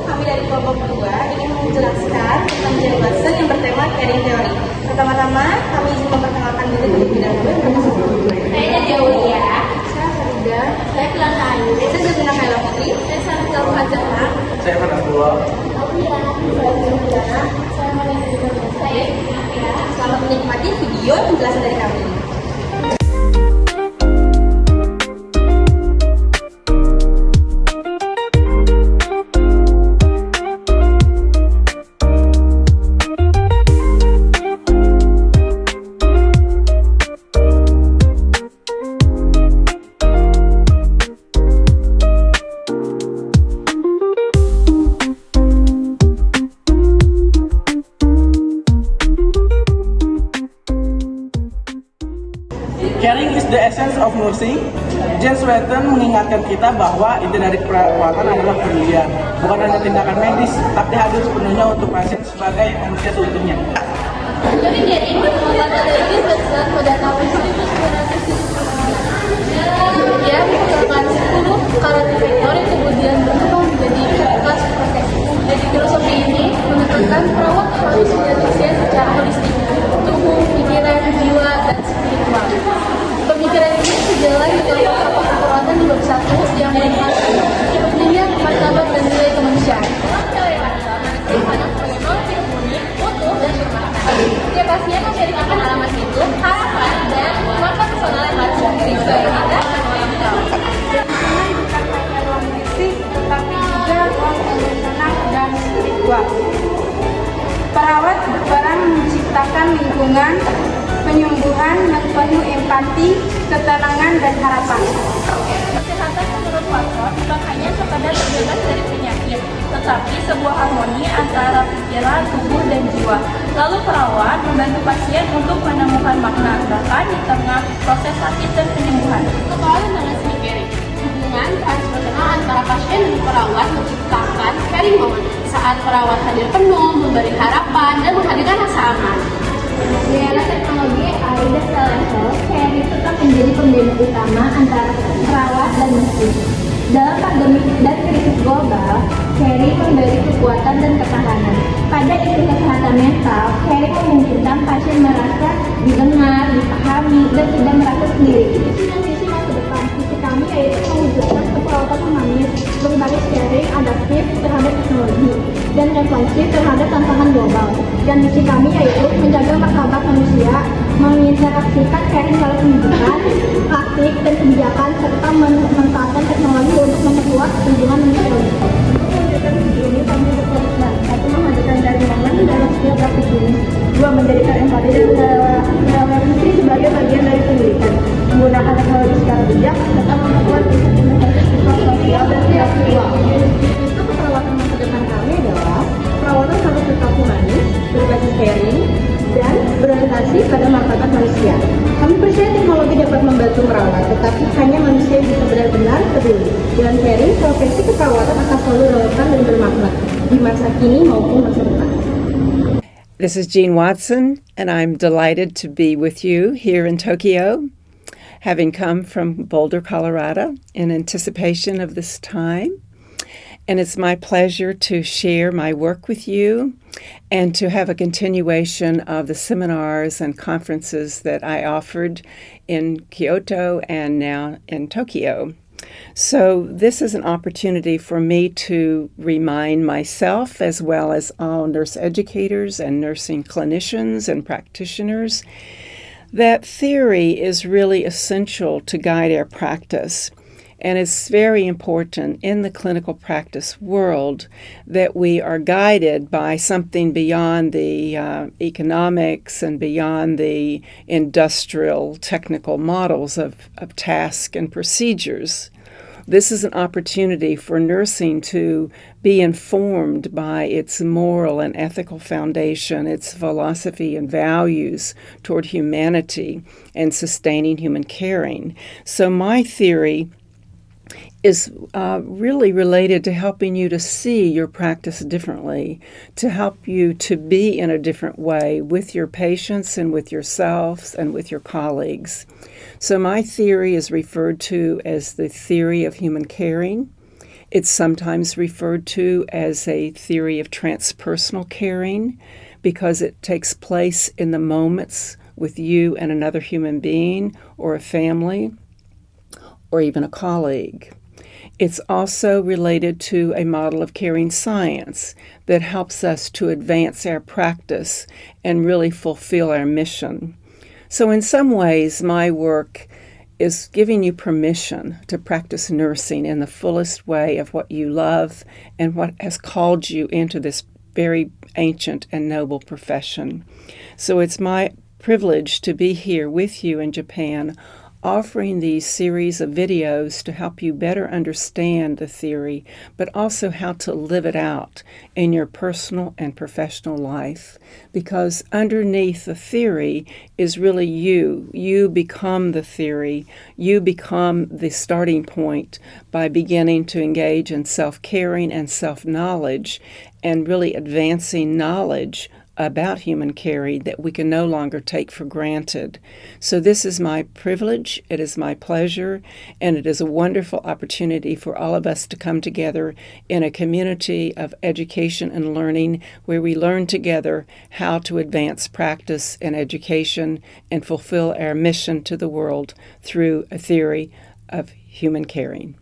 kami dari kelompok 2 ingin menjelaskan tentang Jane Watson yang bertema caring theory. Pertama-tama, kami izin memperkenalkan diri terlebih dahulu. Saya Nadia Aulia. Saya Farida. Saya Kelana Ayu. Saya Zabina Kaila Putri. Saya Sarita Fadzana. Saya Fanas Dua. Saya Juliana. Saya Maria. Saya Ibu. Selamat menikmati video penjelasan dari kami. Caring is the essence of nursing. James Watson mengingatkan kita bahwa ide dari perawatan adalah pedulian, bukan hanya tindakan medis, tapi hadir sepenuhnya untuk pasien sebagai manusia seutuhnya. Jadi Caring pengobatan ini besar pada tahun 1970. Dia merupakan 10 karakter vektor yang kemudian berkembang menjadi kelas proses. Jadi filosofi ini menekankan perawat harus melihat pasien secara holistik, tubuh, pikiran, jiwa, dan spiritual. Pemikiran ini sejalan dengan protokol perawatan di bab 1 yang menekankan pentingnya martabat dan nilai kemanusiaan. Setiap pasien menceritakan pengalaman hidup, harapan, dan kemampuan personal yang harus diperiksa. Bukan hanya ruang fisik, tetapi juga ruang emosional dan spiritual. Perawat berperan menciptakan lingkungan penyembuhan yang penuh empati, ketenangan, dan harapan. Kesehatan menurut Watson bukan hanya sekadar terbebas dari penyakit, tetapi sebuah harmoni antara pikiran, tubuh, dan jiwa. Lalu perawat membantu pasien untuk menemukan makna, bahkan di tengah proses sakit dan penyembuhan. Kembali mengenai caring, hubungan transpersonal antara pasien dan perawat menciptakan caring moment. Saat perawat hadir penuh, memberi harapan, dan menghadirkan rasa aman. Di era teknologi AI dan telehealth, caring tetap menjadi pembeda utama antara perawat dan mesin. Dalam pandemi dan krisis global, caring memberi kekuatan dan ketahanan. Pada isu kesehatan mental, caring memungkinkan pasien merasa didengar, dipahami, dan tidak merasa sendiri. Visi masa depan, visi kami yaitu mewujudkan keperawatan humanis, berbasis caring, adaptif terhadap teknologi, dan responsif terhadap tantangan global. Dan misi kami yaitu menjaga martabat manusia, menginteraksikan caring dalam pendidikan, praktik, dan kebijakan, serta memanfaatkan teknologi untuk memperluas hubungan manusia. Untuk mewujudkan visi ini, kami berkomitmen satu menghadirkan caring momen dalam setiap praktik ini, dua menjadikan empati dan revisi sebagai bagian dari pendidikan, menggunakan teknologi secara bijak, serta memperkuat sosial dan spiritual. Untuk keperawatan masa depan kami adalah perawatan harus tetap humanis, berbasis caring, dan berorientasi pada martabat manusia. Kami percaya teknologi dapat membantu merawat, tetapi hanya manusia yang bisa benar-benar peduli. Dengan caring, profesi keperawatan akan selalu relevan dan bermakna di masa kini maupun masa depan. This is Jean Watson, and I'm delighted to be with you here in Tokyo, having come from Boulder, Colorado, in anticipation of this time. And it's my pleasure to share my work with you and to have a continuation of the seminars and conferences that I offered in Kyoto and now in Tokyo. So this is an opportunity for me to remind myself, as well as all nurse educators and nursing clinicians and practitioners, that theory is really essential to guide our practice. And it's very important in the clinical practice world that we are guided by something beyond the economics and beyond the industrial technical models of task and procedures. This is an opportunity for nursing to be informed by its moral and ethical foundation, its philosophy and values toward humanity and sustaining human caring. So my theory is really related to helping you to see your practice differently, to help you to be in a different way with your patients and with yourselves and with your colleagues. So my theory is referred to as the theory of human caring, It's sometimes referred to as a theory of transpersonal caring because it takes place in the moments with you and another human being or a family or even a colleague. It's also related to a model of caring science that helps us to advance our practice and really fulfill our mission. So in some ways, my work is giving you permission to practice nursing in the fullest way of what you love and what has called you into this very ancient and noble profession. So it's my privilege to be here with you in Japan, offering these series of videos to help you better understand the theory, but also how to live it out in your personal and professional life. Because underneath the theory is really you. You become the theory. You become the starting point by beginning to engage in self-caring and self-knowledge and really advancing knowledge about human caring that we can no longer take for granted. So this is my privilege, it is my pleasure, and it is a wonderful opportunity for all of us to come together in a community of education and learning where we learn together how to advance practice and education and fulfill our mission to the world through a theory of human caring.